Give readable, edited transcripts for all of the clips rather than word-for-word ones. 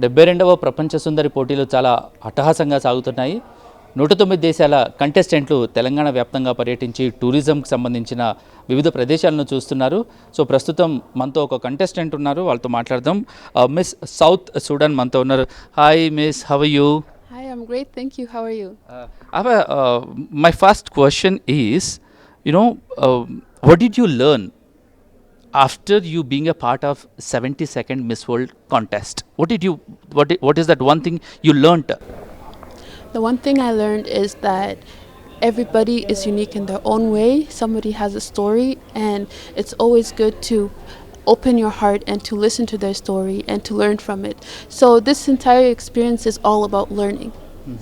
72వ ప్రపంచ సుందరి పోటీలు చాలా అట్టహాసంగా సాగుతున్నాయి. 109 దేశాల కంటెస్టెంట్లు తెలంగాణ వ్యాప్తంగా పర్యటించి టూరిజంకి సంబంధించిన వివిధ ప్రదేశాలను చూస్తున్నారు. సో ప్రస్తుతం మనతో ఒక కంటెస్టెంట్ ఉన్నారు, వాళ్ళతో మాట్లాడదాం. మిస్ సౌత్ సుడాన్ మనతో ఉన్నారు. Hi miss, how are you? Hi, I'm great. Thank you. How are you? My first question is, what did you learn after you being a part of 72nd Miss World contest? What is that one thing you learnt? The one thing I learned is that everybody is unique in their own way. Somebody has a story, and it's always good to open your heart and to listen to their story and to learn from it. So this entire experience is all about learning.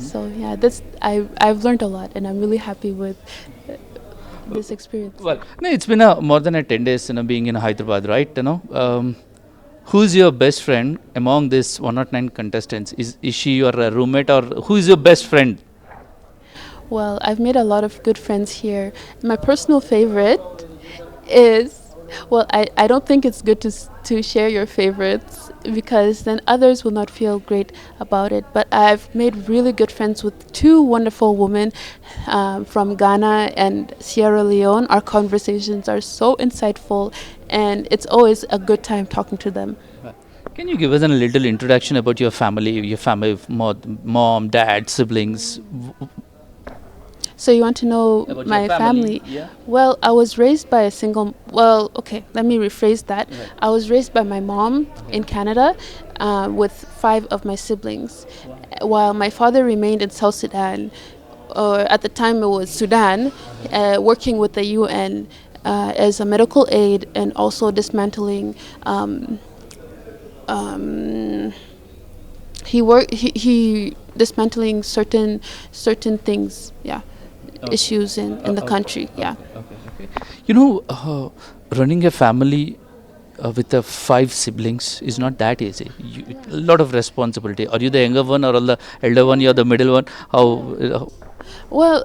So yeah, I've learned a lot, and I'm really happy with this experience. Well, no, it's been more than 10 days, being in Hyderabad, right? Who's your best friend among this 109 contestants? Is she your roommate, or who is your best friend? Well, I've made a lot of good friends here. My personal favorite is, well, I don't think it's good to share your favorites because then others will not feel great about it. But I've made really good friends with two wonderful women from Ghana and Sierra Leone. Our conversations are so insightful, and it's always a good time talking to them. Can you give us a little introduction about your family, mom, dad, siblings? So you want to know About my your family, yeah. Well, I was raised by a single. Well, okay, let me rephrase that. Right. I was raised by my mom in Canada with 5 of my siblings, while my father remained in South Sudan, or at the time it was Sudan, working with the UN as a medical aid and also dismantling. He dismantling certain things. Yeah. Issues in the country. Yeah. Okay. Running a family with 5 siblings is not that easy. A lot of responsibility. Are you the younger one, or the elder one? You're the middle one? How? Well,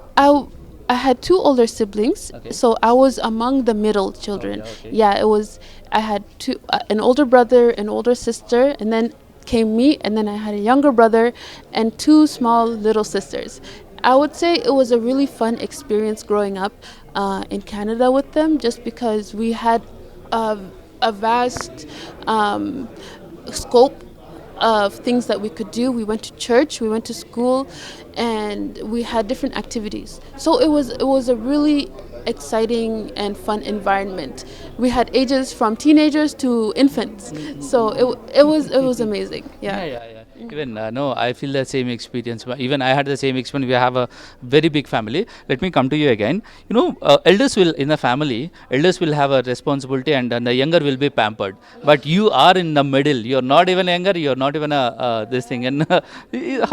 I had 2 older siblings, Okay. so I was among the middle children. Okay. Yeah, it was. I had an older brother, an older sister, and then came me, and then I had a younger brother and 2 small little sisters. I would say it was a really fun experience growing up in Canada with them, just because we had a vast scope of things that we could do. We went to church, we went to school, and we had different activities. So it was a really exciting and fun environment. We had ages from teenagers to infants, so it was amazing. Yeah. Even no, I feel the same experience. Even I had the same experience. We have a very big family. Let me come to you again. Elders will in the family. Elders will have a responsibility, and the younger will be pampered. But you are in the middle. You're not even younger. You're not even this thing. And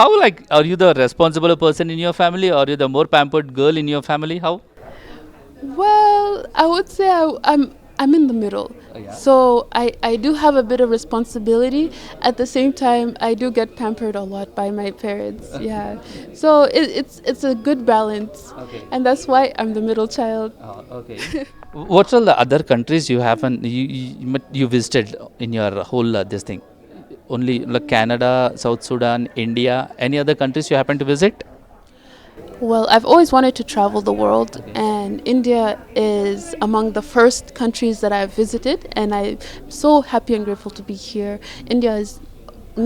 how, like, are you the responsible person in your family, or are you the more pampered girl in your family? How? Well, I would say I'm in the middle. Yeah. So I do have a bit of responsibility. At the same time, I do get pampered a lot by my parents. Yeah. So it's a good balance. Okay. And that's why I'm the middle child. Okay. What's all the other countries you haven't you visited in your whole this thing? Only like Canada, South Sudan, India. Any other countries you happen to visit? Well, I've always wanted to travel the world, Okay. and India is among the first countries that I've visited, and I'm so happy and grateful to be here. India is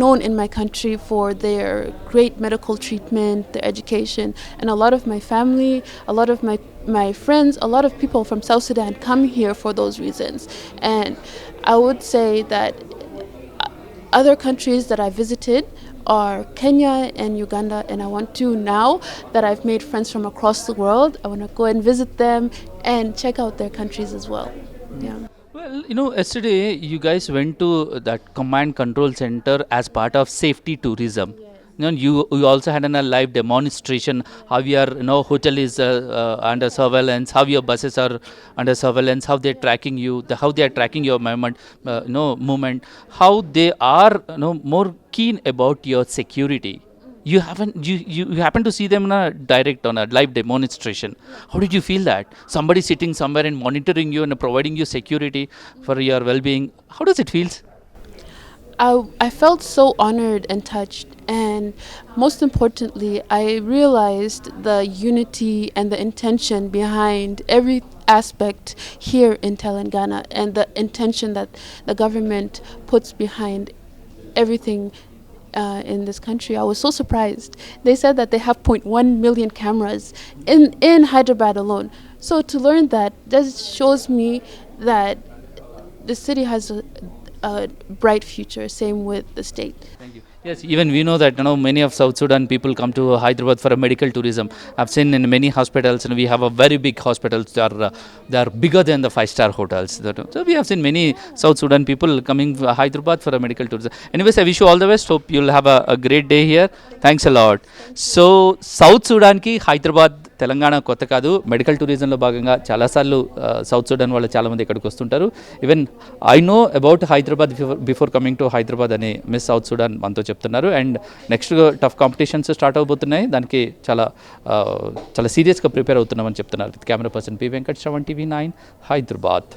known in my country for their great medical treatment, their education, and a lot of my family, a lot of my friends, a lot of people from South Sudan come here for those reasons. And I would say that other countries that I visited are Kenya and Uganda, and I want to, now that I've made friends from across the world, I want to go and visit them and check out their countries as well. Yeah. Well, yesterday you guys went to that command control center as part of safety tourism. You also had a live demonstration how your hotel is under surveillance, how your buses are under surveillance, how they're tracking you, how they are tracking your movement, how they are more keen about your security. You happen to see them on a live demonstration. How did you feel that somebody sitting somewhere and monitoring you and providing you security for your well-being? How does it feel? I felt so honored and touched, and most importantly, I realized the unity and the intention behind every aspect here in Telangana, and the intention that the government puts behind everything in this country. I was so surprised. They said that they have zero point 0.1 million cameras in Hyderabad alone. So to learn that, shows me that the city has a bright future. Same with the state. Thank you. Yes, even we know that many of South Sudan people come to Hyderabad for a medical tourism. I've seen in many hospitals, and we have a very big hospitals. They are bigger than the five-star hotels. So we have seen many South Sudan people coming to Hyderabad for a medical tourism. Anyways, I wish you all the best. Hope you'll have a great day here. Thanks a lot. So south సుడాన్కి హైదరాబాద్ తెలంగాణ కొత్త కాదు. Medical టూరిజంలో భాగంగా చాలాసార్లు south Sudan వాళ్ళు చాలామంది ఇక్కడికి వస్తుంటారు. Even I know about Hyderabad before coming to Hyderabad అని మిస్ సౌత్ సుడాన్ మనతో చెప్తున్నారు. And next tough competitions start అవబోతున్నాయి. దానికి చాలా సీరియస్గా ప్రిపేర్ అవుతున్నామని చెప్తున్నారు. With camera person P Venkat, Shravan, TV9 Hyderabad.